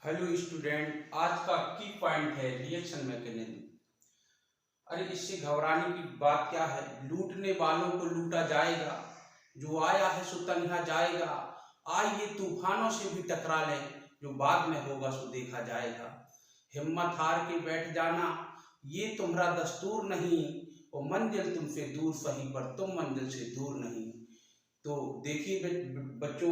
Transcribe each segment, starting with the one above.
Hello student, आज का की पॉइंट है रिएक्शन मैकेनिज्म। अरे इससे घबराने की बात क्या है। लूटने वालों को लूटा जाएगा, जो आया है सो तन्हा जाएगा। आइए तूफानों से भी टकरा लें, जो बाद में होगा सो देखा जाएगा। हिम्मत हार के बैठ जाना ये तुम्हारा दस्तूर नहीं, और मंजिल तुमसे दूर सही पर तुम मंजिल से दूर नहीं। तो देखिए बच्चों,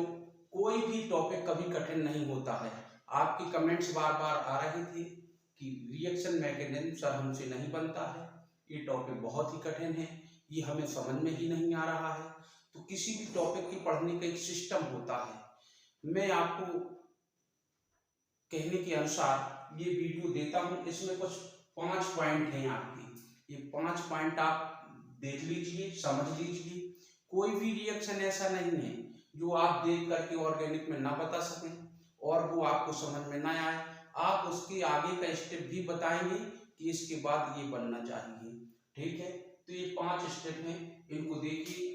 कोई भी टॉपिक कभी कठिन नहीं होता है। आपकी कमेंट्स बार बार आ रहे थे कि रिएक्शन मैकेनिज्म सर हमसे नहीं बनता है, ये टॉपिक बहुत ही कठिन है, ये हमें समझ में ही नहीं आ रहा है। तो किसी भी टॉपिक के पढ़ने का एक सिस्टम होता है। मैं आपको कहने के अनुसार ये वीडियो देता हूँ। इसमें कुछ 5 पॉइंट हैं आपके, ये 5 पॉइंट आप देख लीजिए, समझ लीजिए। कोई भी रिएक्शन ऐसा नहीं है जो आप देख करके ऑर्गेनिक में ना बता सकें और वो आपको समझ में ना आए। आप उसके आगे का स्टेप भी बताएंगे कि इसके बाद ये बनना चाहिए। ठीक है, तो ये 5 स्टेप हैं, इनको देखिए।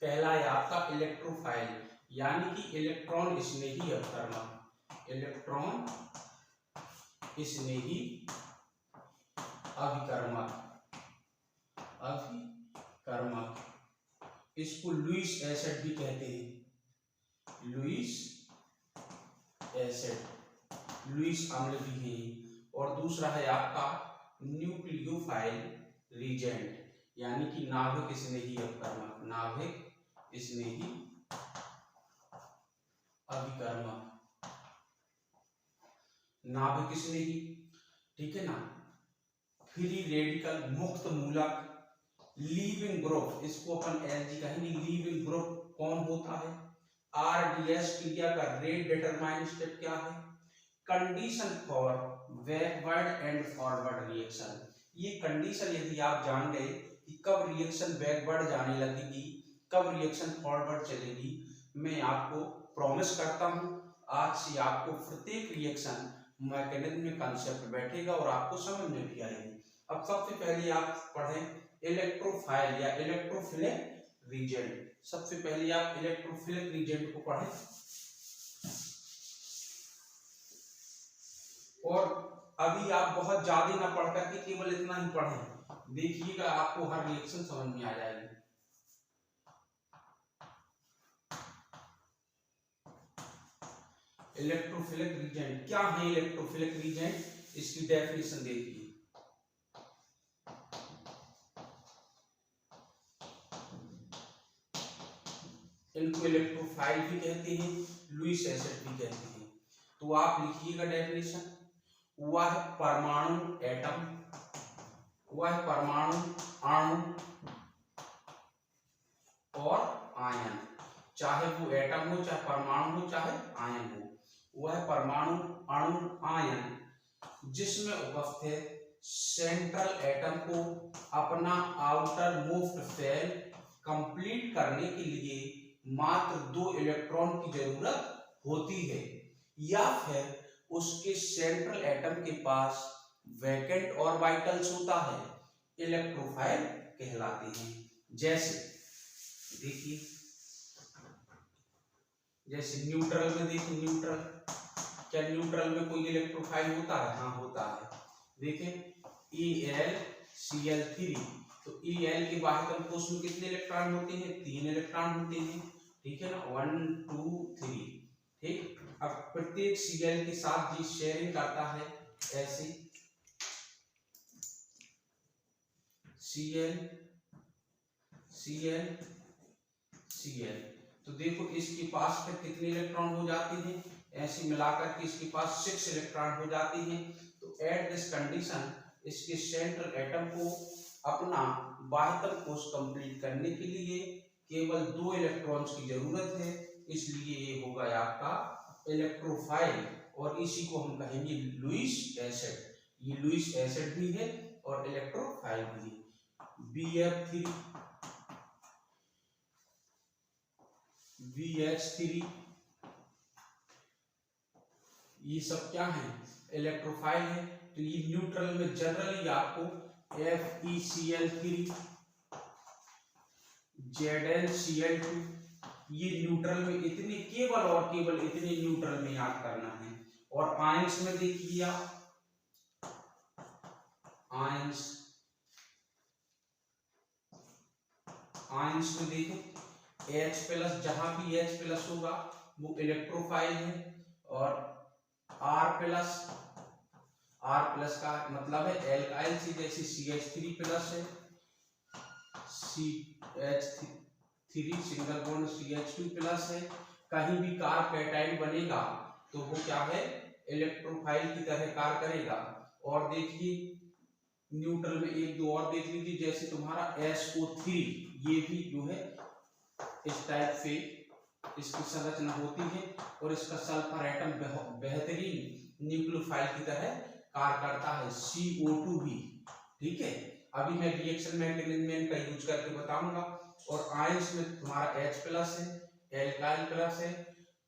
पहला है आपका इलेक्ट्रोफाइल, यानी कि इलेक्ट्रॉन स्नेही अभिकर्मक। इलेक्ट्रॉन स्नेही अभिकर्मक, अभिकर्मक इसको लुईस एसिड भी कहते हैं। लुईस एसिड, लुईस अम्ल भी है। और दूसरा है आपका न्यूक्लियोफाइल रीजेंट, यानी कि नाभिक स्नेही अभिकर्मक। नाभिक स्नेही अभिकर्मक, नाभिक स्नेही, ठीक है ना। फ्री रेडिकल मुक्त मूलक, लीविंग ग्रुप, इसको अपन एलजी कहेंगे। लीविंग ग्रुप कौन होता है? आरडीएस क्रिया का रेट डिटरमाइन स्टेप क्या है? Condition for backward and forward reaction. ये कंडीशन यदि आप जान गए कि कब रिएक्शन बैकवर्ड जाने लगेगी, कब रिएक्शन फॉरवर्ड चलेगी, मैं आपको प्रॉमिस करता हूं आज से आपको प्रत्येक रिएक्शन मैकेनिज्म में कंसेप्ट बैठेगा और आपको समझ में भी आएगी। अब सबसे पहले आप पढ़ें इलेक्ट्रोफाइल या इलेक्ट्रोफिलिक रीजेंट। सबसे पहले आप इलेक्ट्रोफिलिक रीजेंट को पढ़ें और अभी आप बहुत ज्यादा ना पढ़ करके केवल इतना ही पढ़ें, देखिएगा आपको हर रिएक्शन समझ में आ जाएगी। इलेक्ट्रोफिलिक रीजेंट क्या है? इलेक्ट्रोफिलिक रीजेंट, इसकी डेफिनेशन देखिए। इनको इलेक्ट्रोफाइल भी कहते हैं, लुईस एसिड भी कहते हैं। तो आप लिखिएगा डेफिनेशन। वह परमाणु एटम, वह परमाणु अणु और आयन, चाहे वो एटम हो, चाहे परमाणु हो, चाहे आयन हो, वह परमाणु अणु आयन जिसमें उपस्थित सेंट्रल एटम को अपना आउटर मोस्ट शेल कंप्लीट करने के लिए मात्र 2 इलेक्ट्रॉन की जरूरत होती है, या फिर उसके सेंट्रल एटम के पास वैकेंट ऑर्बिटल्स होता है, इलेक्ट्रोफाइल कहलाते हैं। जैसे देखिए, जैसे न्यूट्रल में देखिए, न्यूट्रल, क्या न्यूट्रल में कोई इलेक्ट्रोफाइल होता है? हाँ होता है। देखिए ElCl3, तो Al के बाह्यतम कोश में कितने इलेक्ट्रॉन होते हैं? 3 इलेक्ट्रॉन होते हैं, ठीक है ना, 1 2 3। ठीक, अब प्रत्येक Cl के साथ जी शेयरिंग करता है, ऐसे Cl Cl Cl। तो देखो इसके पास फिर कितने इलेक्ट्रॉन हो जाते हैं? ऐसे मिलाकर के इसके पास 6 इलेक्ट्रॉन हो जाते हैं। तो एट दिस कंडीशन इसके सेंट्रल एटम को अपना बाह्यतम कोश कंप्लीट करने के लिए केवल 2 इलेक्ट्रॉन्स की जरूरत है, इसलिए ये होगा आपका इलेक्ट्रोफाइल, और इसी को हम कहेंगे लुईस एसिड। ये लुईस एसिड भी है और इलेक्ट्रोफाइल भी है। BF3, BH3, ये सब क्या है? इलेक्ट्रोफाइल है। तो ये न्यूट्रल में जनरली आपको FeCl3, ZnCl2, ये न्यूट्रल में इतने, केवल और केवल इतने न्यूट्रल में याद करना है। और आयंस में देखिए आप, आयंस में देखो H+, जहां भी H+ होगा वो इलेक्ट्रोफाइल है, और R+ का मतलब है एल्काइल, जैसे CH3+ है, CH3 सिंगल बॉन्ड CH2+ है, कहीं भी कार्ब कैटाइन बनेगा तो वो क्या है, इलेक्ट्रोफाइल की तरह कार्य करेगा। और देखिए न्यूट्रल में एक दो और देख लीजिए, जैसे तुम्हारा SO3, ये भी जो है इस टाइप से इसकी संरचना होती है, और इसका सल्फर एटम बेहतरीन न्यूक्लियोफाइल की तरह कार्य करता है, CO2 भी। ठीक है, अभी मैं रिएक्शन मैकेनिज्म में इनका यूज करके बताऊंगा। और आयंस में तुम्हारा H+ है, एल्काइल प्लस है,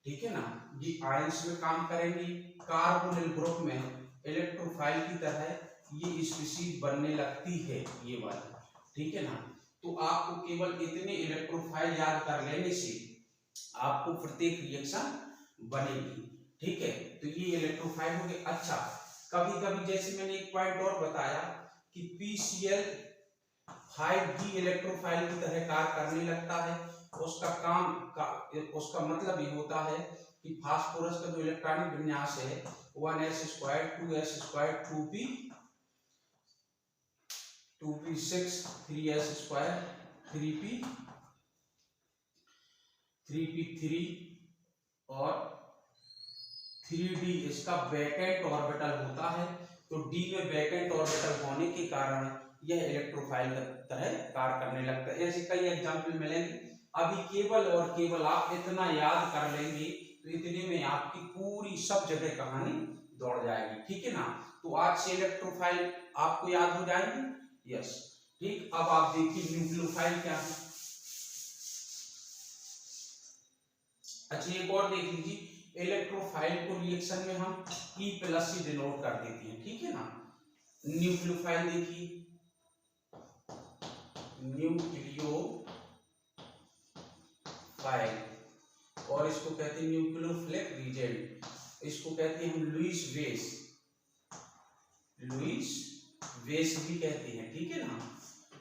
ठीक है ना, ये आयंस में काम करेंगी। कार्बोनिल ग्रुप में इलेक्ट्रोफाइल की तरह ये स्पीशीज बनने लगती है, ये वाली, ठीक है ना। तो आपको केवल इतने इलेक्ट्रोफाइल याद कर लेने से आपको प्रत्येक रिएक्शन बनेगी, ठीक है। तो ये इलेक्ट्रोफाइल हो गए। अच्छा, कभी कभी जैसे मैंने एक पॉइंट और बताया कि PCl 5 भी इलेक्ट्रोफाइल की तरह कार्य करने लगता है। उसका मतलब ये होता है कि फास्फोरस का जो इलेक्ट्रॉनिक विन्यास है 1s² 2s² 2p6 3s² 3p3 और 3d इसका वैकेंट ऑर्बिटल होता है। तो d में वैकेंट ऑर्बिटल होने के कारण यह इलेक्ट्रोफाइल की तरह कार्य करने लगता है। ऐसे कई एग्जाम्पल मिलेंगे। अभी केवल और केवल आप इतना याद कर लेंगे तो इतने में आपकी पूरी सब जगह कहानी दौड़ जाएगी, ठीक है ना। तो आज से इलेक्ट्रोफाइल आपको याद हो जाएंगे। यस, ठीक। अब आप देखिए न्यूक्लियोफाइल क्या है। अच्छा, एक और देख लीजिए, इलेक्ट्रोफाइल को रिएक्शन में हम E+ से डिनोट कर देते हैं, ठीक है ना। न्यूक्लियोफाइल देखिए, न्यूक्लियोफाइल, और इसको कहते हैं न्यूक्लियोफिलिक रीजन, इसको कहते हैं हम लुईस वेस भी कहते हैं, ठीक है ना।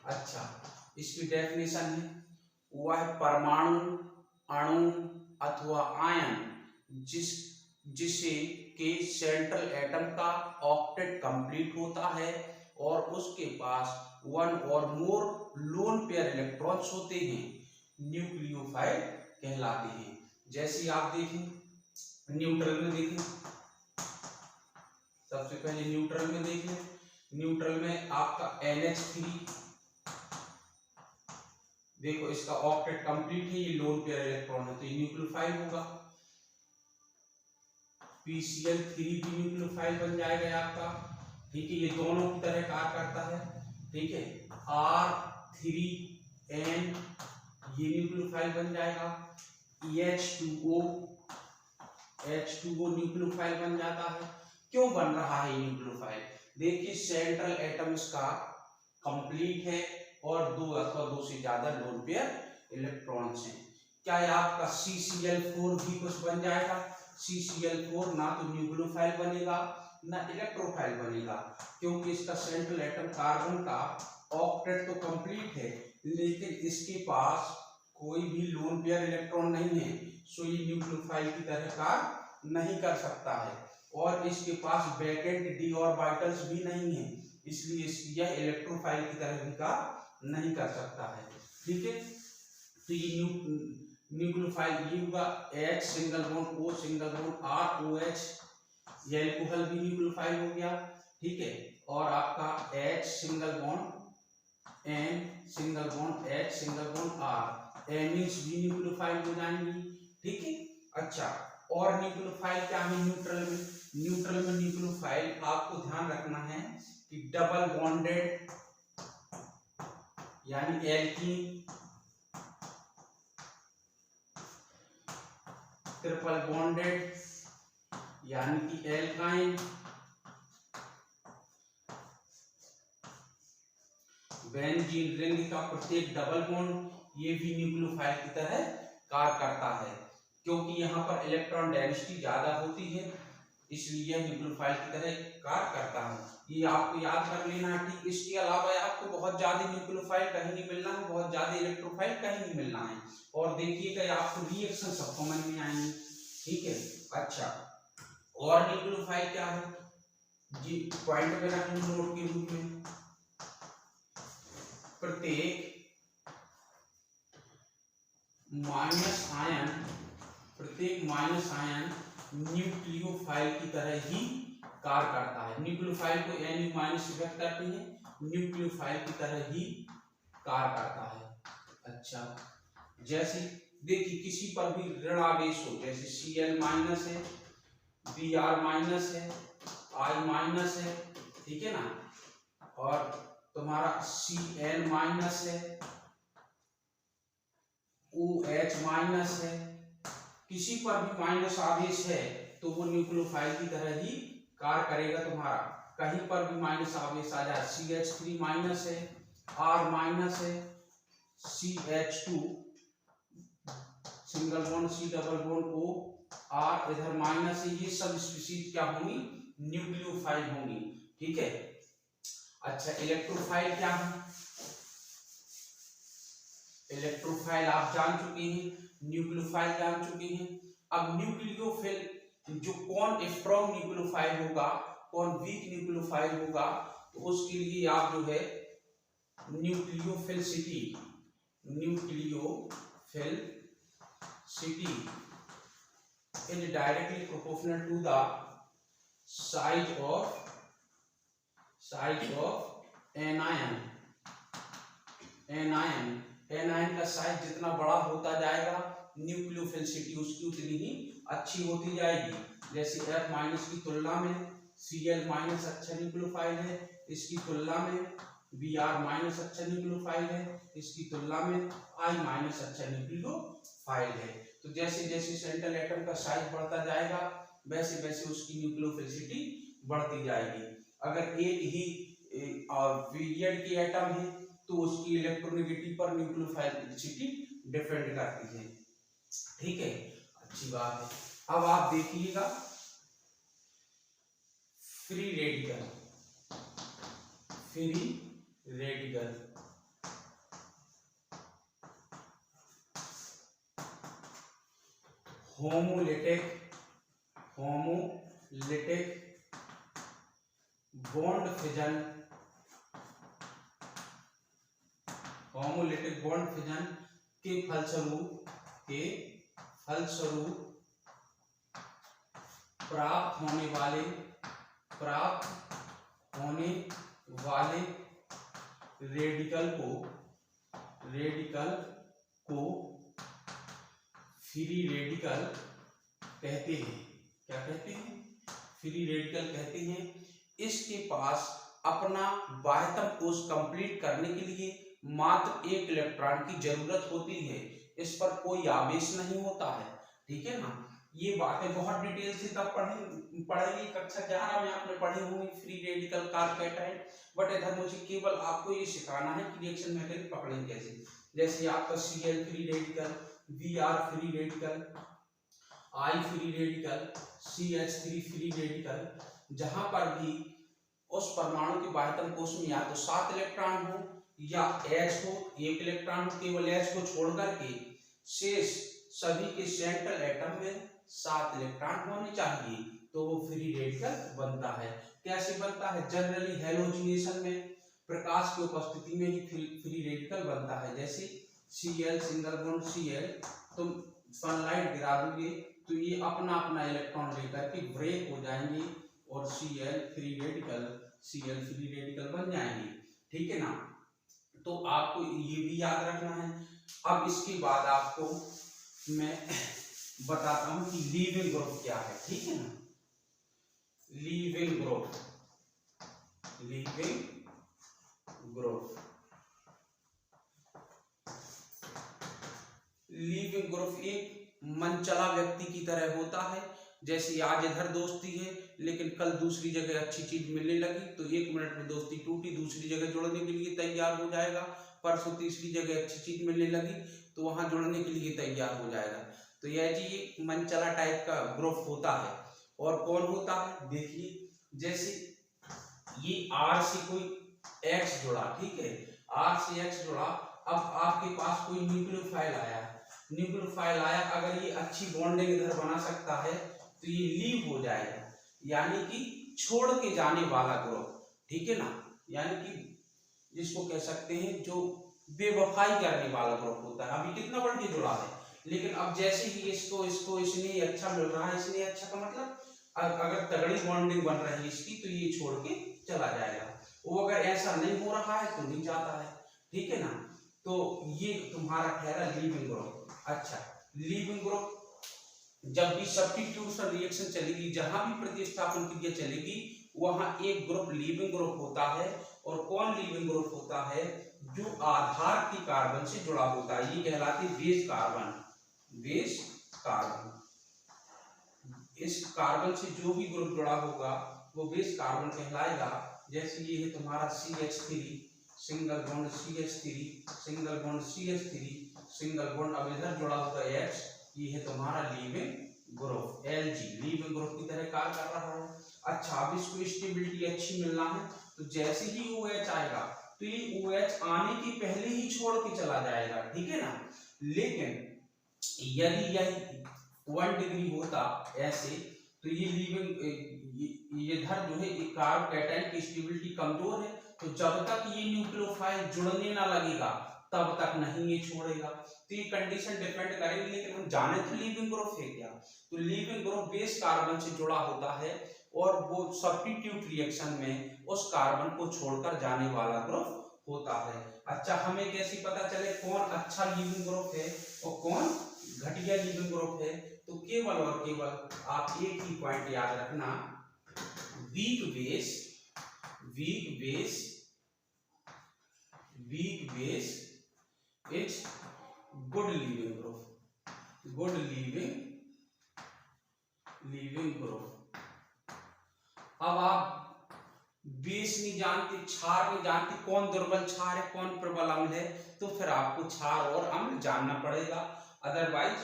अच्छा, इसकी डेफिनेशन है, वह परमाणु, अणु अथवा आयन जिसे के सेंट्रल एटम का ऑक्टेट कंप्लीट होता है और उसके पास 1 और मोर लोन पेयर इलेक्ट्रॉन्स होते हैं, न्यूक्लियोफाइल कहलाते हैं। जैसे आप देखें न्यूट्रल में, देखें सबसे पहले न्यूट्रल में देखें, न्यूट्रल में आपका NH3, देखो इसका ऑक्टेट कंप्लीट है, ये लोन पेयर इलेक्ट्रॉन है, तो ये न्यूक्लियोफाइल होगा। PCl3 भी न्यूक्लियोफाइल बन जाएगा आपका, ठीक है, ये दोनों की तरह कार्य करता है, ठीक है। R3N ये न्यूक्लियोफाइल बन जाएगा। H2O न्यूक्लियोफाइल बन जाता है। क्यों बन रहा है न्यूक्लियोफाइल? देखिए सेंट्रल एटम इसका कंप्लीट है और 2 अथवा 2 से ज्यादा लोन पेयर इलेक्ट्रॉन्स हैं। क्या आपका CCl4 भी कुछ बन जाएगा? CCl4 ना तो न्यूक्लियोफाइल बनेगा ना इलेक्ट्रोफाइल बनेगा, क्योंकि इसका सेंट्रल एटम कार्बन का ऑक्टेट तो कंप्लीट है, लेकिन इसके पास कोई भी लोन पेयर इलेक्ट्रॉन नहीं है, सो ये न्यूक्लियोफाइल की तरह कार्य नहीं कर सकता है। और इसके पास वैकेंट d ऑर्बिटल्स भी नहीं है, इसलिए यह इलेक्ट्रोफाइल की तरह भी कार्य नहीं कर सकता है, ठीक है। तो ये न्यूक्लियोफाइल ये होगा H single bond O single bond R OH, ये अल्कोहल भी न्यूक्लियोफाइल हो गया, ठीक है। और आपका H single bond N single bond H single bond R, amines भी न्यूक्लियोफाइल हो जाएंगी, ठीक है। अच्छा, और न्यूक्लियोफाइल क्या है न्यूट्रल में? न्यूट्रल में न्यूक्लियोफाइल आपको ध्यान रखना है कि डबल बॉन्डेड यानी एल्कीन, ट्रिपल बॉन्डेड यानी कि एल्काइन, बेंजीन रिंग का प्रत्येक डबल बॉन्ड ये भी न्यूक्लियोफाइल की तरह कार्य करता है, क्योंकि यहाँ पर इलेक्ट्रॉन डेंसिटी ज्यादा होती है इसलिए यह न्यूक्लियोफाइल की तरह कार्य करता है। ये आपको याद कर लेना है। ठीक, इसके अलावा आपको बहुत ज्यादा न्यूक्लियोफाइल कहीं नहीं मिलना है, बहुत ज्यादा इलेक्ट्रोफाइल कहीं नहीं मिलना है। और देखिएगा आपको रिएक्शन सब समझ में आएंगे। ठीक है, अच्छा, और न्यूक्लियोफाइल क्या है जी, पॉइंट में रख नोट के रूप में, प्रत्येक माइनस आयन न्यूक्लियोफाइल की तरह ही कार्य करता है। न्यूक्लियोफाइल को एन माइनस व्यक्त करते हैं, न्यूक्लियोफाइल की तरह ही कार्य करता है। अच्छा, जैसे देखिए किसी पर भी ऋण आवेश हो, जैसे Cl माइनस है, Br माइनस है, I माइनस है, ठीक है ना, और तुम्हारा Cl माइनस है, OH माइनस है, किसी पर भी माइनस आवेश है तो वो न्यूक्लियोफाइल की तरह ही कार्य करेगा तुम्हारा। कहीं पर भी माइनस आवेश आ जाए, CH3 माइनस है, R माइनस है, CH2 single bond C double bond O, R इधर माइनस है, ये सब स्पीशीज क्या होंगी, न्यूक्लियोफाइल होंगी। ठीक है, अच्छा, इलेक्ट्रोफाइल क्या है, इलेक्ट्रोफाइल आप जान चुके हैं, न्यूक्लियोफाइल जान चुके हैं। अब न्यूक्लियोफिल जो कौन स्ट्रॉन्ग न्यूक्लियोफाइल होगा, कौन वीक न्यूक्लियोफाइल होगा, तो उसके लिए आप जो है nucleophilicity is directly proportional to the size of anion का साइज जितना बड़ा होता जाएगा न्यूक्लियोफिलिसिटी उसकी उतनी ही अच्छी होती जाएगी। जैसे F माइनस की तुलना में Cl माइनस अच्छा न्यूक्लियोफाइल है, इसकी तुलना में Br माइनस अच्छा न्यूक्लियोफाइल है, इसकी तुलना में I माइनस अच्छा न्यूक्लियोफाइल है। तो जैसे जैसे सेंट्रल एटम का साइज बढ़ता जाएगा वैसे वैसे उसकी न्यूक्लियोफिलिसिटी बढ़ती जाएगी। अगर एक ही पीरियड की एटम है तो उसकी इलेक्ट्रोनेगेटिव पर न्यूक्लियोफिलिसिटी डिपेंड करती है। ठीक है, अच्छी बात है। अब आप देखिएगा free radical homolytic bond fission के फलस्वरूप प्राप्त होने वाले रेडिकल को फ्री रेडिकल कहते हैं। क्या कहते हैं, फ्री रेडिकल कहते हैं। इसके पास अपना बाह्यतम कोश कंप्लीट करने के लिए मात्र एक इलेक्ट्रॉन की जरूरत होती है, इस पर कोई आवेश नहीं होता है। ठीक है ना, ये बातें बहुत डिटेल से तब पढ़ेंगे कक्षा 11 में आपने पढ़ी होंगी फ्री रेडिकल कार्पेटाइड। बट इधर मुझे केवल आपको ये सिखाना है कि रिएक्शन मैकेनिज्म पकड़ें कैसे। जैसे आपका Cl free radical, Br free radical, I free radical, CH3 free radical, जहां पर भी उस परमाणु के बाह्यतम कोश में या तो 7 इलेक्ट्रॉन हो या H हो, 1 इलेक्ट्रॉन हो, केवल H को छोड़ करके शेष सभी के सेंट्रल एटम में 7 इलेक्ट्रॉन होने चाहिए, तो वो फ्री रेडिकल बनता है। कैसे बनता है, जनरली हैलोजिनेशन में प्रकाश की उपस्थिति में ही फ्री रेडिकल बनता है। जैसे Cl सिंगल बॉन्ड Cl, तुम सनलाइट गिरा दोगे तो ये अपना अपना इलेक्ट्रॉन लेकर के ब्रेक हो जाएंगे और Cl फ्री रेडिकल बन जाएंगे। ठीक है ना, तो आपको ये भी याद रखना है। अब इसके बाद आपको मैं बताता हूं कि लीविंग ग्रुप क्या है। ठीक है ना, लीविंग ग्रुप एक मनचला व्यक्ति की तरह होता है। जैसे आज इधर दोस्ती है लेकिन कल दूसरी जगह अच्छी चीज मिलने लगी तो 1 मिनट में दोस्ती टूटी, दूसरी जगह जुड़ने के लिए तैयार हो जाएगा। परसों तीसरी जगह अच्छी चीज मिलने लगी तो वहां जुड़ने के लिए तैयार हो जाएगा। तो यह जी एक मनचला टाइप का ग्रुप होता है। और कौन होता है, देखिए जैसे ये R से कोई X जुड़ा, ठीक है, R से X जुड़ा, अब आपके पास कोई न्यूक्लियोफाइल आया, न्यूक्लियोफाइल आया, अगर ये अच्छी बॉन्डिंग इधर बना सकता है तो ये लीव हो जाएगा, यानी कि छोड़ के जाने वाला ग्रुप, ठीक है ना, यानी कि जिसको कह सकते हैं जो बेवफाई करने वाला ग्रुप होता है। अभी कितना बढ़ के जुड़ा है, लेकिन अब जैसे ही इसको इसने अच्छा मिल रहा है, इसने अच्छा का मतलब अगर तगड़ी बॉन्डिंग बन रही है इसकी तो ये छोड़ के चला जाएगा, वो अगर ऐसा नहीं हो रहा है तो नहीं जाता है, ठीक है ना। तो ये तुम्हारा ठहरा लीविंग ग्रुप। अच्छा, लीविंग ग्रुप जब भी सब्स्टिट्यूशन रिएक्शन चलेगी, जहां भी प्रतिस्थापन क्रिया चलेगी, वहां एक ग्रुप लीविंग ग्रुप होता है, और कौन लीविंग ग्रुप होता है, जो आधार की कार्बन से जुड़ा होता है, ये कहलाती बेस कार्बन, बेस कार्बन। इस कार्बन से जो भी ग्रुप जुड़ा होगा वो बेस कार्बन कहलाएगा। जैसे ये है तुम्हारा CH3, single bond CH3, single bond CH3, single bond, अब इधर जुड़ा होगा H, ये है तुम्हारा leaving group, Lg, leaving group की तरह कार्य कर रहा है। अच्छा, अब इसको स्टेबिलिटी अच्छी मिलना है, तो जैसे ही OH आएगा तो ये OH आने के पहले ही छोड़ के चला जाएगा, ठीक है ना। लेकिन यदि यह 1 डिग्री होता ऐसे, तो ये लीविंग इधर जो है कार्ब कैटायन की स्टेबिलिटी कमजोर है, तो जब तक ये न्यूक्लियोफाइल जुड़ने ना लगेगा तब तक नहीं ये छोड़ेगा। तो ये कंडीशन डिपेंड करेगी, लेकिन हम जाने तो लीविंग ग्रुप है क्या, तो लीविंग ग्रुप बेस कार्बन से जुड़ा होता है और वो सब्स्टिट्यूट रिएक्शन में उस कार्बन को छोड़कर जाने वाला ग्रुप होता है। अच्छा, हमें कैसे पता चले कौन अच्छा लीविंग ग्रुप है और कौन घटिया लीविंग ग्रुप है, तो केवल और केवल आप एक ही पॉइंट याद रखना, weak base, weak base, weak base is good leaving group, good leaving group. अब आप बेस नहीं जानते, क्षार नहीं जानते, कौन दुर्बल क्षार है कौन प्रबल अम्ल है, तो फिर आपको क्षार और अम्ल जानना पड़ेगा, अदरवाइज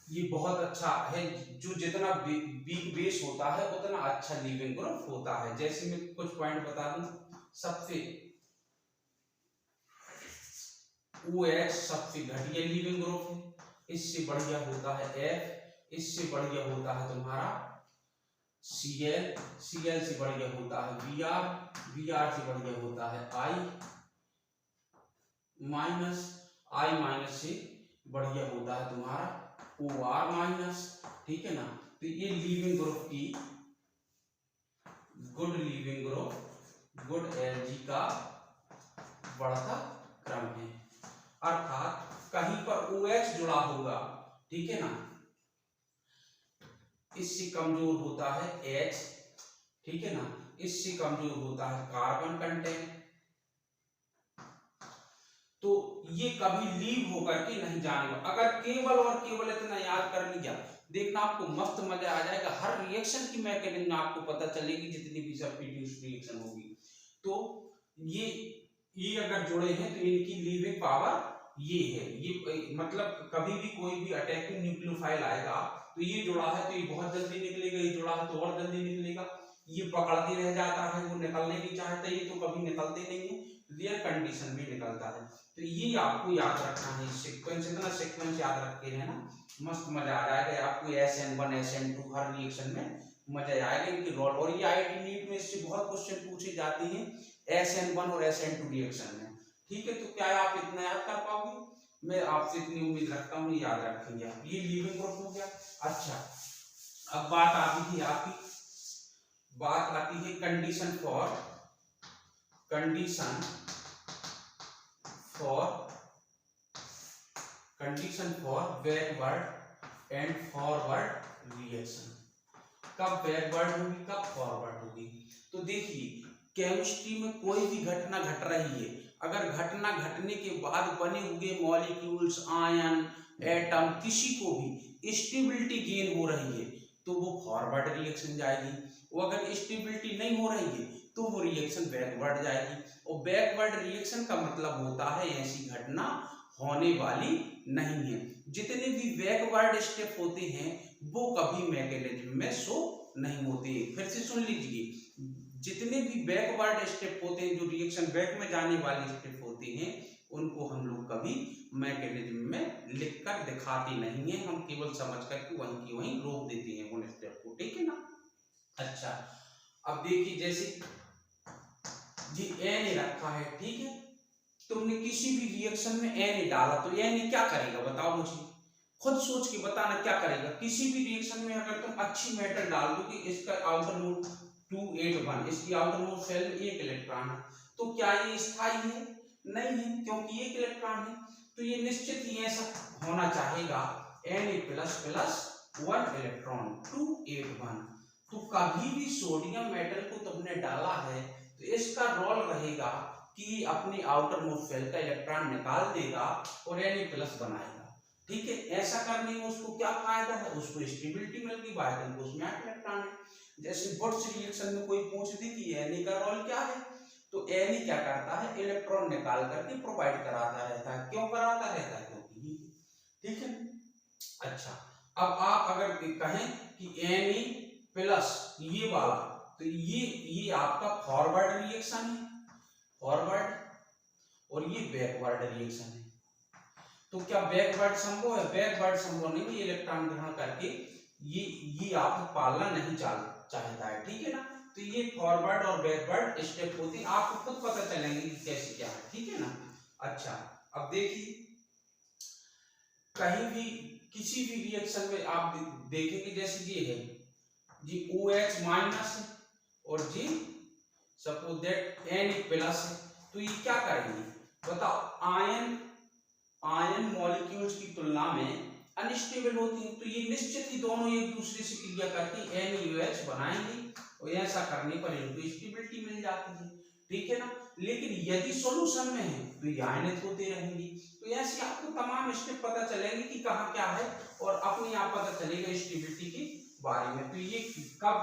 ये बहुत अच्छा है, जो जितना वीक बेस होता है उतना अच्छा लीविंग ग्रुप होता है। जैसे मैं कुछ पॉइंट बता दूं, सबसे OH सबसे घटिया लीविंग ग्रुप है, इससे बढ़िया होता है F, इससे बढ़िया होता है तुम्हारा Cl, Cl से बढ़िया होता है Br, Br से बढ़िया होता है I माइनस, I माइनस से बढ़िया होता है तुम्हारा OR माइनस, ठीक है ना। तो ये लीविंग ग्रुप की good leaving group, good Lg का बढ़ता क्रम है, अर्थात कहीं पर OH जुड़ा होगा, ठीक है ना, इससे कमजोर होता है H, ठीक है ना, इससे कमजोर होता है कार्बन कंटेंट, तो ये कभी लीव होकर के नहीं जाएगा। अगर केवल और केवल इतना याद कर लिया, देखना आपको मस्त मजा आ जाएगा, हर रिएक्शन की मैकेनिज्म आपको पता चलेगी, जितनी भी सब्स्टिट्यूशन रिएक्शन होगी। तो ये अगर जुड़े हैं तो इनकी लीविंग पावर ये है, ये मतलब कभी भी कोई भी अटैकिंग न्यूक्लियोफाइल आएगा तो ये जुड़ा है तो ये बहुत जल्दी निकलेगा, ये जुड़ा है तो और जल्दी निकलेगा, ये पकड़ते रह जाता है, वो निकलने नहीं चाहता, ये तो कभी निकलते नहीं है, रेयर कंडीशन में निकलता है। तो ये आपको याद रखना है, सीक्वेंस, इतना सीक्वेंस याद रखते हैं ना, मस्त मजा आ जाएगा आपको, SN1 SN2 हर रिएक्शन में मजा आएगा इनकी रोल। और ये IIT नीट में इससे बहुत क्वेश्चन पूछे जाते हैं SN1 और SN2 रिएक्शन में, ठीक है। तो क्या आप इतना याद कर पाओगे, मैं आपसे इतनी उम्मीद रखता हूँ याद रखेंगे आप। ये लीविंग ग्रुप हो गया। अच्छा, अब बात आती है आपकी, बात आती है condition for backward and forward reaction. कब बैकवर्ड होगी कब फॉरवर्ड होगी, तो देखिए केमिस्ट्री में कोई भी घटना घट रही है, अगर घटना घटने के बाद बने हुए मॉलिक्यूल्स, आयन, एटम, किसी को भी स्टेबिलिटी गेन हो रही है तो वो फॉरवर्ड रिएक्शन जाएगी, वो अगर स्टेबिलिटी नहीं हो रही है तो वो रिएक्शन बैकवर्ड जाएगी। और बैकवर्ड रिएक्शन का मतलब होता है ऐसी घटना होने वाली नहीं है। जितने भी बैकवर्ड स्टेप होते हैं वो कभी मैकेनिज्म में शो नहीं होते। फिर से सुन लीजिए, जितने भी बैकवर्ड स्टेप होते हैं, जो रिएक्शन बैक में जाने वाले स्टेप होते हैं, उनको हम लोग कभी मैकेनिज्म में लिखकर दिखाते नहीं है, हम केवल समझ करके वहीं की वहीं रोक देते हैं उन स्टेप को, ठीक है ना। अच्छा, अब देखिए जैसे जी एन रखा है, ठीक है, तुमने किसी भी रिएक्शन में एन डाला तो एन क्या करेगा बताओ मुझे, खुद सोच के बताना क्या करेगा। किसी भी रिएक्शन में अगर तुम अच्छी मेटल डाल दो कि इसका आउटर मोड 281, इसकी आउटर मोड शेल में 1 इलेक्ट्रॉन है, तो क्या ये स्थायी है? नहीं है, क्योंकि 1 इलेक्ट्रॉन है। तो ये निश्चित ही ऐसा होना चाहेगा Na++1 इलेक्ट्रॉन 281। तो कभी भी सोडियम मेटल को तुमने डाला है तो इसका रोल रहेगा कि अपने आउटर मोस्ट शेल का इलेक्ट्रॉन निकाल देगा और Na+ बनाएगा, ठीक है। ऐसा करने में उसको क्या फायदा है, उसको स्टेबिलिटी मिल गई, बाय को उसमें 8 इलेक्ट्रॉन है। जैसे बुट्स रिएक्शन में कोई पूछ दे कि Na का रोल क्या है, तो Na क्या करता है, इलेक्ट्रॉन निकाल करके प्रोवाइड कराता रहता है। क्यों कराता रहता है? क्योंकि, ठीक है। अच्छा, अब आप अगर कहें कि Na+ ये वाला, तो ये आपका फॉरवर्ड रिएक्शन है, फॉरवर्ड, और ये बैकवर्ड रिएक्शन है। तो क्या बैकवर्ड संभव है? बैकवर्ड संभव नहीं, ये इलेक्ट्रॉन ग्रहण करके ये आप पालना नहीं चाहता है, ठीक है ना। तो ये फॉरवर्ड और बैकवर्ड स्टेप होते हैं, आपको खुद पता चलेंगे कि कैसे क्या है, ठीक है ना। अच्छा, अब देखिए कहीं भी किसी भी रिएक्शन में आप देखेंगे, जैसे ये है जी OH- और जी सपोज दैट Na+ है, तो ये क्या करेंगे बताओ, आयन मॉलिक्यूल्स की तुलना में अनस्टेबल होती हैं, तो ये निश्चित ही दोनों एक दूसरे से क्रिया करके NaOH बनाएंगे और ऐसा करने पर इनको स्टेबिलिटी मिल जाती है, ठीक है ना। लेकिन यदि सॉल्यूशन में है तो ये आयनित होते रहेंगे। तो ऐसे आपको तमाम स्टेप पता चलेंगे कि कहाँ क्या है और अपने आप पता चलेगा स्टेबिलिटी के बारे में। तो ये कब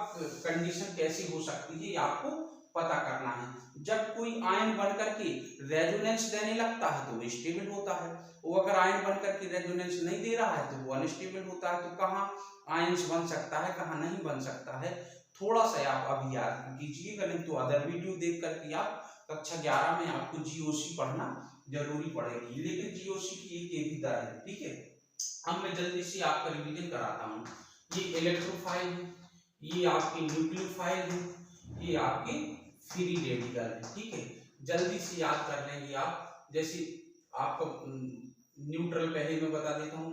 कंडीशन कैसी हो सकती है आपको पता करना है। जब कोई आयन बनकर के रेजोनेंस देने लगता है तो वो स्टेबल होता है, वो अगर आयन बनकर के रेजोनेंस नहीं दे रहा है तो वो अनस्टेबल होता है। तो कहाँ आयंस बन सकता है, कहाँ नहीं बन सकता है, थोड़ा सा आप अभी याद कीजिएगा, नहीं तो अदर वीडियो देख करके आप कक्षा 11 में आपको जीओसी पढ़ना जरूरी पड़ेगी। लेकिन जीओसी की एक ही दर है, ठीक है। अब मैं जल्दी से आपका रिवीजन कराता हूँ। ये इलेक्ट्रोफाइल है, ये आपकी न्यूक्लियोफाइल है, ये आपकी फ्री रेडिकल है, ठीक है। जल्दी से याद कर लेंगे आप। जैसे आपको न्यूट्रल पहले मैं बता देता हूँ।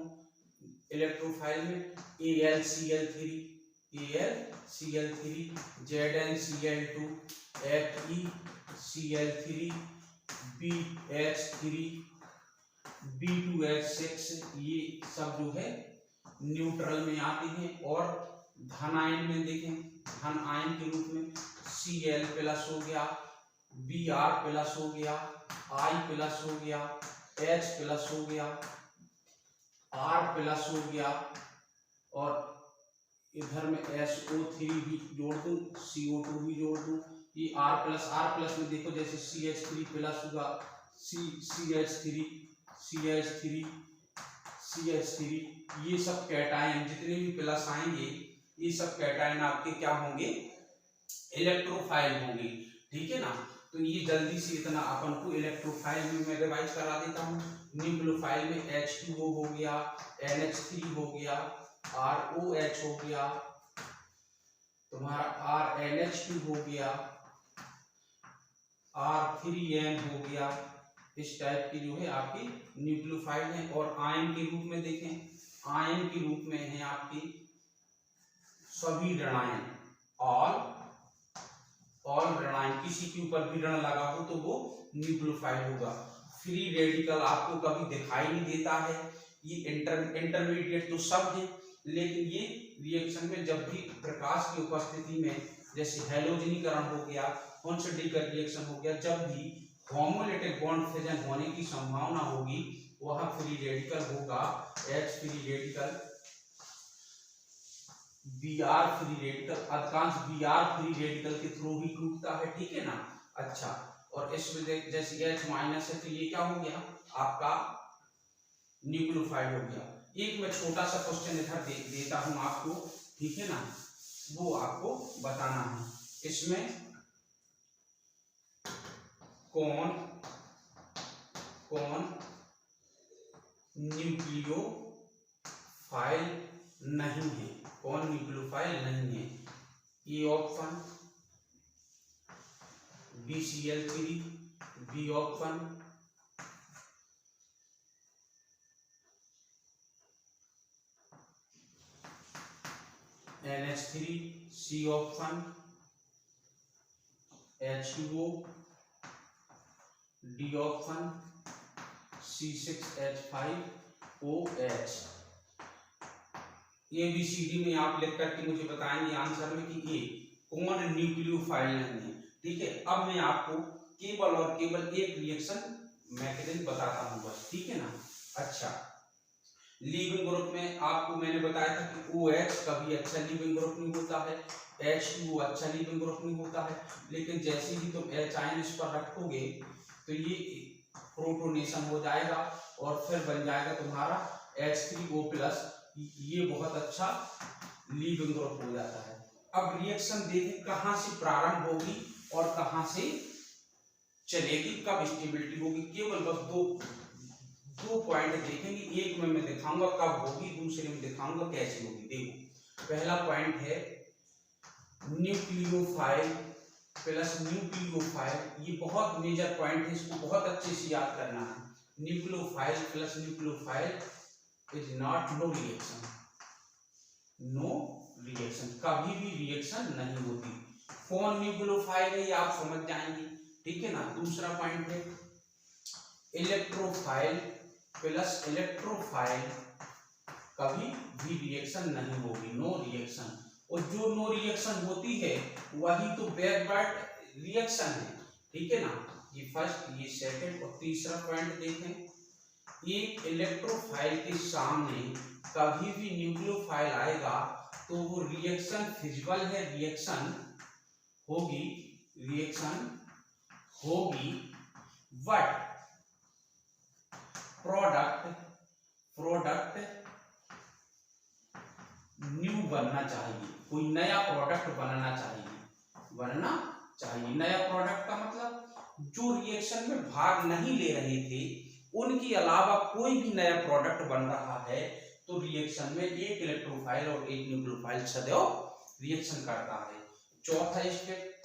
इलेक्ट्रोफाइल में AlCl3, ZnCl2, FeCl3, BH3, B2H6, ये सब जो है न्यूट्रल में आते हैं। और धन आयन में देखें, धन आयन के रूप में Cl+ हो गया, Br+ हो गया, I+ हो गया, H+ हो गया, R+ हो गया, और इधर में SO3 भी जोड़ दूं, CO2 भी जोड़ दूं। ये R+ में देखो जैसे CH3+ होगा, CH3, ये सब कैटायन, जितने भी प्लस आएंगे ये सब कैटायन आपके क्या होंगे, इलेक्ट्रोफाइल होंगे, ठीक है ना। तो ये जल्दी से इतना अपन को इलेक्ट्रोफाइल में मैं रिवाइज करा देता हूँ। न्यूक्लियोफाइल में H2O हो गया, NH3 हो गया, ROH हो गया, तुम्हारा RNH2 हो गया, R3N हो गया। इस टाइप की जो है आपकी न्यूक्लियोफाइल है। और आयन के रूप में देखें, आयन के रूप में है आपकी सभी ऋणायन, ऑल ऋणायन, किसी के ऊपर भी ऋण लगा हो तो वो न्यूक्लियोफाइल होगा। फ्री रेडिकल आपको कभी दिखाई नहीं देता है, ये इंटरमीडिएट तो सब है, लेकिन ये रिएक्शन में जब भी प्रकाश की उपस्थिति में, जैसे हैलोजनीकरण हो गया, कॉन्सन्ट्रेट रिएक्शन हो गया, जब भी होमोलिटिक बॉन्ड फिजन होने की संभावना होगी वह फ्री रेडिकल होगा। H free radical, Br free radical, अधिकांश Br फ्री रेडिकल के थ्रू ही टूटता है, ठीक है ना। अच्छा, और इसमें जैसे H- है तो ये क्या हो गया आपका न्यूक्लियोफाइल हो गया। एक मैं छोटा सा क्वेश्चन इधर देता हूं आपको, ठीक है ना, वो आपको बताना है। इसमें कौन न्यूक्लियोफाइल नहीं है, कौन न्यूक्लियोफाइल नहीं है? A option BCl3, B option NH3, C option H2O, D option C6H5OH। A B C D में आप लिख करके मुझे बताएंगे आंसर में कि ये कौन न्यूक्लियोफाइल नहीं है, ठीक है। अब मैं आपको केवल और केवल एक रिएक्शन मैकेनिज्म बताता हूं बस, ठीक है ना। अच्छा, लीविंग ग्रुप में आपको मैंने बताया था कि OH कभी अच्छा लीविंग ग्रुप नहीं होता है, H2O अच्छा लीविंग ग्रुप नहीं होता है, लेकिन जैसे ही तुम H आयन इस पर रखोगे तो ये प्रोटोनेशन हो जाएगा और फिर बन जाएगा तुम्हारा H3O+, ये बहुत अच्छा लीविंग ग्रुप हो जाता है। अब रिएक्शन देखें कहां से प्रारंभ होगी और कहां से चलेगी, कब स्टेबिलिटी होगी। केवल बस दो पॉइंट देखेंगे, एक में मैं दिखाऊंगा कब होगी, दूसरे में दिखाऊंगा कैसे होगी। देखो, पहला पॉइंट है न्यूक्लियोफाइल प्लस न्यूक्लियोफाइल, ये बहुत मेजर पॉइंट है, इसको बहुत अच्छे से याद करना है। Nucleophile plus nucleophile is not no reaction, no reaction, कभी भी रिएक्शन नहीं होती। कौन न्यूक्लियोफाइल है ये आप समझ जाएंगे, ठीक है ना। दूसरा पॉइंट है इलेक्ट्रोफाइल प्लस इलेक्ट्रोफाइल, कभी भी रिएक्शन नहीं होगी, नो रिएक्शन। और जो नो रिएक्शन होती है वही तो बैकवर्ड रिएक्शन है, ठीक है ना। ये फर्स्ट, ये सेकंड और तीसरा पॉइंट देखें, एक इलेक्ट्रोफाइल के सामने कभी भी न्यूक्लियोफाइल आएगा तो वो रिएक्शन फिजिबल है, रिएक्शन होगी बट प्रोडक्ट न्यू बनना चाहिए, कोई नया प्रोडक्ट बनना चाहिए। नया प्रोडक्ट का मतलब जो रिएक्शन में भाग नहीं ले रहे थे उनके अलावा कोई भी नया प्रोडक्ट बन रहा है तो रिएक्शन में एक इलेक्ट्रोफाइल और एक न्यूक्लियोफाइल सदैव रिएक्शन करता है। चौथा स्टेप,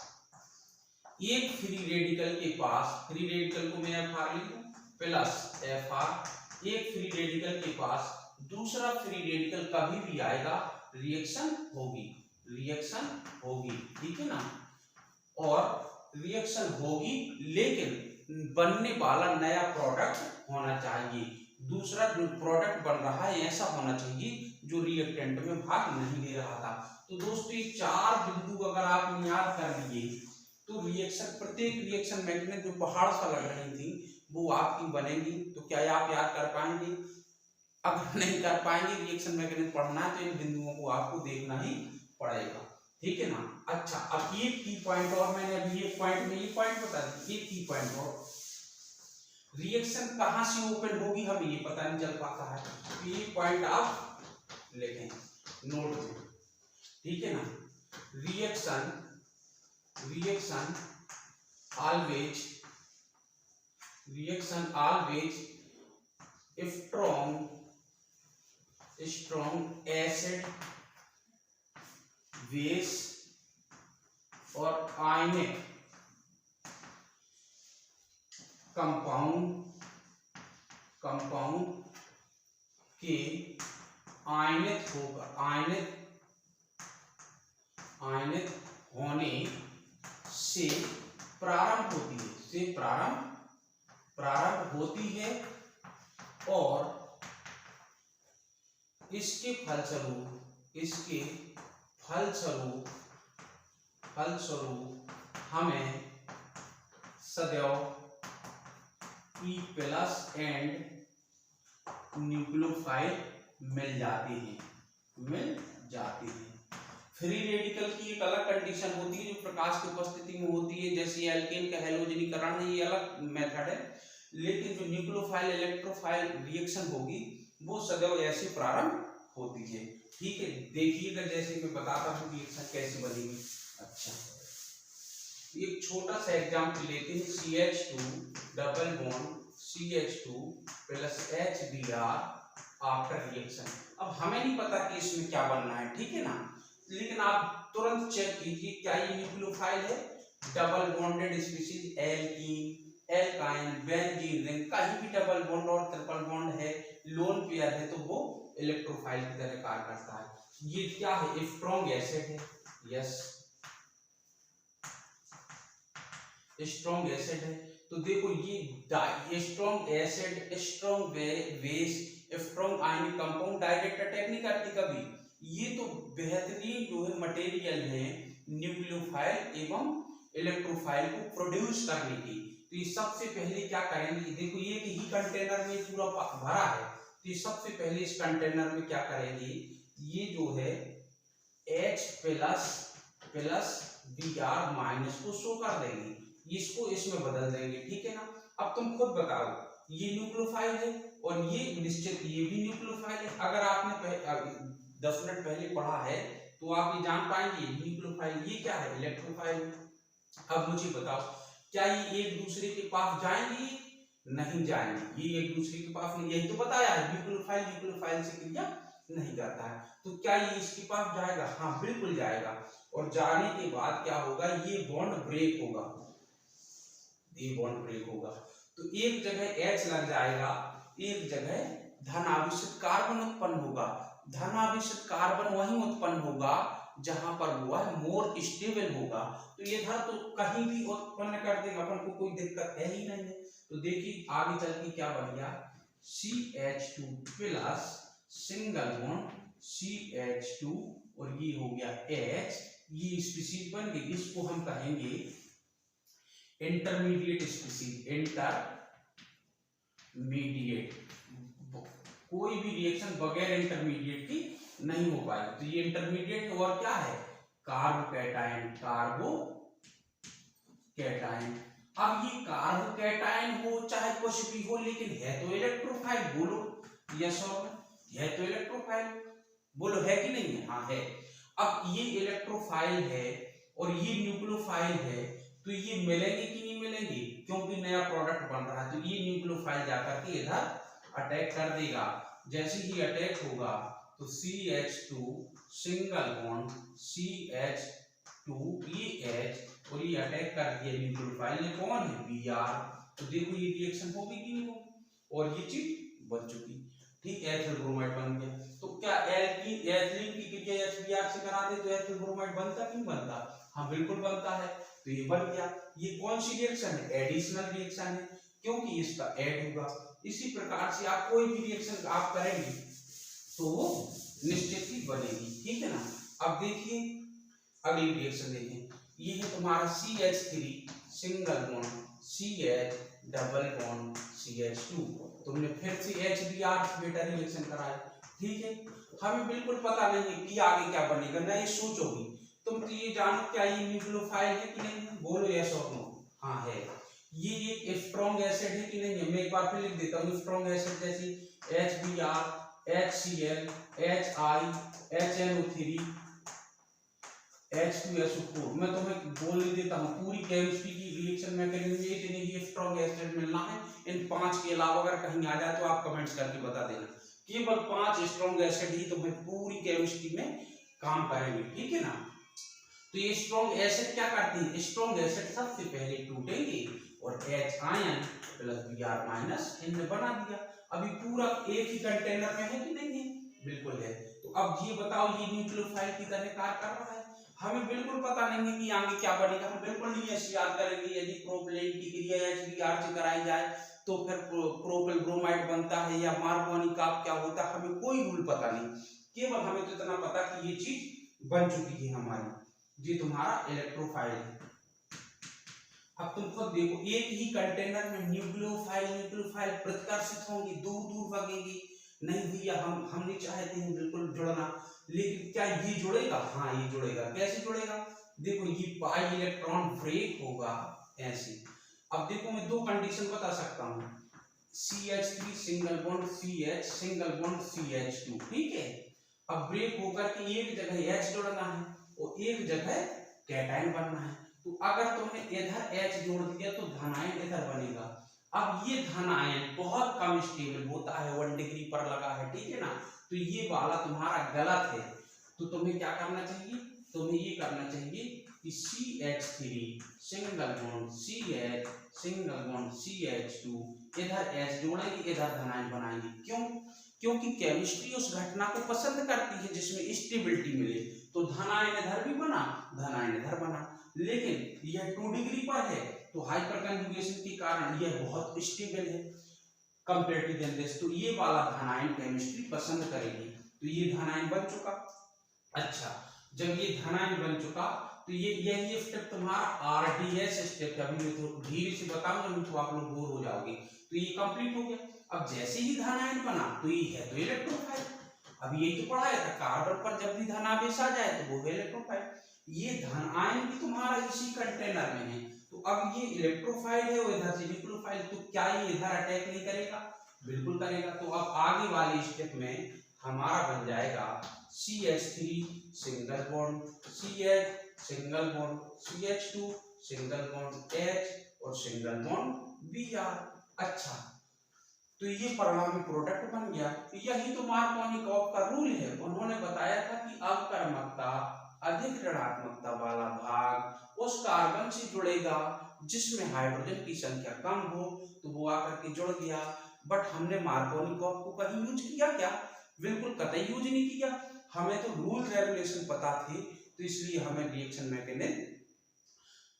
एक फ्री रेडिकल के पास, फ्री रेडिकल को मैं FR लिखूं प्लस FR, एक फ्री रेडिकल के पास दूसरा फ्री रेडिकल कभी भी आएगा रिएक्शन होगी, ठीक है ना। और रिएक्शन होगी लेकिन बनने वाला नया प्रोडक्ट होना चाहिए, दूसरा जो प्रोडक्ट बन रहा है ऐसा होना चाहिए जो रिएक्टेंट में भाग नहीं ले रहा था। तो दोस्तों ये चार बिंदु अगर आपने याद कर लिए तो रिएक्शन, प्रत्येक रिएक्शन मैकेनिज्म जो पहाड़ सा लग रही थी वो आपकी बनेगी। तो क्या आप याद कर पाएंगे? अगर नहीं कर पाएंगे, रिएक्शन मैकेनिज्म पढ़ना है तो इन बिंदुओं को आपको देखना ही पड़ेगा, ठीक है ना। अच्छा, अब एक की पॉइंट और मैंने अभी एक पॉइंट में ये पॉइंट बता दी, एक की पॉइंट और, रिएक्शन कहां से ओपन होगी हमें ये पता नहीं चल पाता है, तो ये पॉइंट आप लिखें नोट में, ठीक है ना। Reaction always strong acid base और आयनिक कंपाउंड के आयनित होने से प्रारंभ होती है और इसके फलस्वरूप हमें सदैव E+ एंड न्यूक्लियोफाइल मिल जाते हैं। फ्री रेडिकल की एक अलग कंडीशन होती है जो प्रकाश की उपस्थिति में होती है, जैसे एल्केन का हैलोजनीकरण है, ये अलग मेथड है। लेकिन जो न्यूक्लियोफाइल इलेक्ट्रोफाइल रिएक्शन होगी वो सदैव ऐसे प्रारंभ होती है। ठीक है, देखिएगा जैसे मैं बताता हूँ रिएक्शन कैसे बनेगी। अच्छा, एक छोटा सा एग्जाम्पल लेते हैं, CH2 double bond CH2 plus HBr after reaction. अब हमें नहीं पता कि इसमें क्या बनना है, ठीक है ना, लेकिन आप तुरंत चेक कीजिए क्या ये न्यूक्लियोफाइल है। Double bonded species alkene, alkyne, benzene ring, कहीं भी डबल बॉन्ड और ट्रिपल बॉन्ड है, लोन पेयर है, तो वो इलेक्ट्रोफाइल की तरह कार्य करता है। ये क्या है, स्ट्रॉन्ग एसिड है, यस स्ट्रॉन्ग एसिड है। तो देखो ये strong acid, strong base, strong ionic compound direct attack नहीं करती कभी। ये तो बेहतरीन जो है मटेरियल है न्यूक्लियोफाइल एवं इलेक्ट्रोफाइल को प्रोड्यूस करने की। तो ये सबसे पहले क्या करेंगे, देखो ये एक ही कंटेनर में पूरा भरा है, तो ये सबसे पहले इस कंटेनर में क्या करेंगे, ये जो है H plus plus Br minus को शो कर देंगे, इसको इसमें बदल देंगे, ठीक है ना। अब तुम खुद बताओ, ये न्यूक्लियोफाइल है और ये निश्चित ये भी न्यूक्लियोफाइल है। अगर आपने 10 मिनट पहले पढ़ा है तो आप ये जान पाएंगे न्यूक्लियोफाइल ये क्या है, इलेक्ट्रोफाइल। अब मुझे बताओ क्या ये एक दूसरे के पास जाएंगे, नहीं जाएंगे, ये एक दूसरे के पास नहीं, यही तो बताया है न्यूक्लियोफाइल न्यूक्लियोफाइल से क्रिया नहीं करता है। तो क्या ये इसके पास जाएगा, हाँ बिल्कुल जाएगा। और जाने के बाद क्या होगा, ये बॉन्ड ब्रेक होगा, ये बॉन्ड ब्रेक होगा। तो एक जगह H लग जाएगा, एक जगह धन आवेशित कार्बन उत्पन्न होगा। धन आवेशित कार्बन वहीं उत्पन्न होगा जहां पर वो मोर स्टेबल होगा। तो ये धर तो कहीं भी उत्पन्न कर देगा, अपन को कोई दिक्कत है ही नहीं है। तो देखिए आगे चल के क्या बन गया, CH2 plus single bond CH2 और ये हो गया H, ये स्पीशीज बन गई, इसको हम कहेंगे इंटरमीडिएट स्पीशीज। इंटरमीडिएट, कोई भी रिएक्शन बगैर इंटरमीडिएट की नहीं हो पाएगी। तो ये इंटरमीडिएट और क्या है, कार्बोकैटायन, कार्बोकैटायन। अब ये कार्बोकैटायन हो चाहे कुछ भी हो, लेकिन है तो इलेक्ट्रोफाइल, बोलो यस और है तो इलेक्ट्रोफाइल, बोलो है कि नहीं है, हाँ है। अब ये इलेक्ट्रोफाइल है और ये न्यूक्लियोफाइल है, तो ये मिलेंगे कि नहीं मिलेंगे, क्योंकि नया प्रोडक्ट बन रहा है। तो ये न्यूक्लियोफाइल जाकर के इधर अटैक कर देगा। जैसे ही अटैक होगा तो CH2 सिंगल बॉन्ड CH2 ये H और ये अटैक कर दिया न्यूक्लियोफाइल ने, कौन है, Br। तो देखो ये रिएक्शन होगी कि नहीं होगी, और ये चीज बन चुकी, ठीक, एथिल ब्रोमाइड बन गया। तो क्या एल्कीन एथिलीन की क्रिया HBr से करा दे तो एथिल ब्रोमाइड बनता कि नहीं बनता, हाँ बिल्कुल बनता है। तो ये बन गया। ये कौन सी रिएक्शन है, एडिशनल रिएक्शन है, क्योंकि इसका ऐड होगा। इसी प्रकार से आप कोई भी रिएक्शन आप करेंगे तो वो निश्चित ही बनेगी, ठीक है ना। अब देखिए अगली रिएक्शन देखें, ये है तुम्हारा CH3 single bond CH double bond CH2। तुमने फिर से HBr बेटा रिएक्शन कराया, ठीक है। हमें बिल्कुल पता नहीं है कि आगे क्या बनेगा, ना ये सोचोगी तुम, तो ये जानो क्या ये न्यूक्लियोफाइल है कि नहीं है, बोलो यस और नो, हाँ है। ये एक स्ट्रॉन्ग एसिड है कि नहीं है, मैं एक बार फिर लिख देता हूँ, स्ट्रॉन्ग एसिड जैसे HBr, HCl, HI, HNO3, H2SO4। मैं तुम्हें बोल देता हूँ पूरी केमिस्ट्री की रिएक्शन मैकेनिज्म में इतने ही स्ट्रॉन्ग एसिड मिलना है। इन 5 के अलावा अगर कहीं आ जाए तो आप कमेंट्स करके बता देना। केवल 5 स्ट्रॉन्ग एसिड ही तुम्हें पूरी केमिस्ट्री में काम करेंगे, ठीक है ना। तो ये स्ट्रॉन्ग एसिड क्या करते हैं, स्ट्रॉन्ग एसिड सबसे पहले टूटेंगे और H ion plus Br minus इनमें बना दिया। अभी पूरा एक ही कंटेनर में है कि नहीं है, बिल्कुल है। तो अब ये बताओ ये न्यूक्लियोफाइल की तरह कार्य कर रहा है, हमें बिल्कुल पता नहीं है कि आगे क्या बनेगा। हम बिल्कुल नहीं ऐसे याद करेंगे यदि प्रोपेलेन की क्रिया HBr से कराई जाए तो फिर प्रोपेल ब्रोमाइड बनता है या मार्गोनिक क्या होता है, हमें कोई रूल पता नहीं। केवल हमें तो इतना पता कि ये चीज बन चुकी है हमारी, ये तुम्हारा इलेक्ट्रोफाइल है। अब तुम खुद देखो एक ही कंटेनर में न्यूक्लियोफाइल प्रतिकर्षित होंगे, दूर दूर भागेंगे, नहीं भैया हम नहीं चाहते हैं बिल्कुल जुड़ना, लेकिन क्या ये जुड़ेगा, हाँ ये जुड़ेगा। कैसे जुड़ेगा, देखो ये पाई इलेक्ट्रॉन ब्रेक होगा ऐसे। अब देखो मैं 2 कंडीशन बता सकता हूँ, CH3 single bond CH single bond CH2, ठीक है। अब ब्रेक होकर के एक जगह H जोड़ना है और एक जगह कैटायन बनना है। तो अगर तुमने इधर H जोड़ दिया तो धनायन इधर बनेगा। अब ये धनायन बहुत कम स्टेबल होता है, 1 डिग्री पर लगा है, ठीक है ना। तो ये वाला तुम्हारा गलत है। तो तुम्हें क्या करना चाहिए, तुम्हें ये करना चाहिए कि CH3 single bond CH single bond CH2, इधर H जोड़ेंगे इधर धनायन बनाएंगे। क्यों? क्योंकि केमिस्ट्री उस घटना को पसंद करती है जिसमें स्टेबिलिटी मिले। तो धनायन इधर भी बना, धनायन इधर बना। लेकिन यह 2 डिग्री पर है तो हाइपर कंजुगेशन के कारण यह बहुत स्टेबल है कंपेरेटिव देन दिस। तो ये वाला धनायन केमिस्ट्री पसंद करेगी। तो ये धनायन बन चुका। अच्छा, जब ये धनायन बन चुका तो यही स्टेप तुम्हारा RDS स्टेप है। अभी मैं तो धीरे से बताऊंगा, नहीं तो आप लोग बोर हो जाओगे। तो ये कंप्लीट हो गया। अब जैसे ही धनायन बना तो ये है तो इलेक्ट्रोफाइल। अब यही तो पढ़ाया था, कार्बन पर जब भी धनावेश आ जाए तो वो है इलेक्ट्रोफाइल। ये धनायन भी तुम्हारा इसी कंटेनर में है। तो अब ये इलेक्ट्रोफाइल है और इधर से न्यूक्लियोफाइल, तो क्या ये इधर अटैक नहीं करेगा? बिल्कुल करेगा। तो अब आगे वाले स्टेप में हमारा बन जाएगा CH3 single bond CH single bond CH2 single bond H और सिंगल बॉन्ड Br। अच्छा, तो ये परिणामी प्रोडक्ट बन गया। यही तो मार्कोनिकॉफ का रूल है। उन्होंने बताया था कि अवक्रमकता अधिक ऋणात्मकता वाला भाग उस कार्बन से जुड़ेगा जिसमें हाइड्रोजन की संख्या कम हो, तो वो आकर के जुड़ गया। बट हमने मार्कोनिकॉफ को कहीं यूज किया क्या? बिल्कुल कतई यूज नहीं किया। हमें तो रूल रेगुलेशन पता थे, तो इसलिए हमें रिएक्शन मैकेनिज्म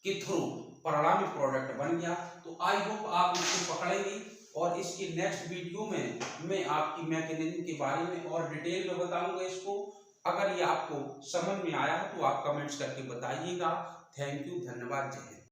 के थ्रू परिणामी प्रोडक्ट बन गया। तो आई होप आप इसको पकड़ेंगे और इसके नेक्स्ट वीडियो में मैं आपकी मैकेनिज्म के बारे में और डिटेल में बताऊंगा इसको। अगर ये आपको समझ में आया तो आप कमेंट्स करके बताइएगा। थैंक यू, धन्यवाद, जय हिंद।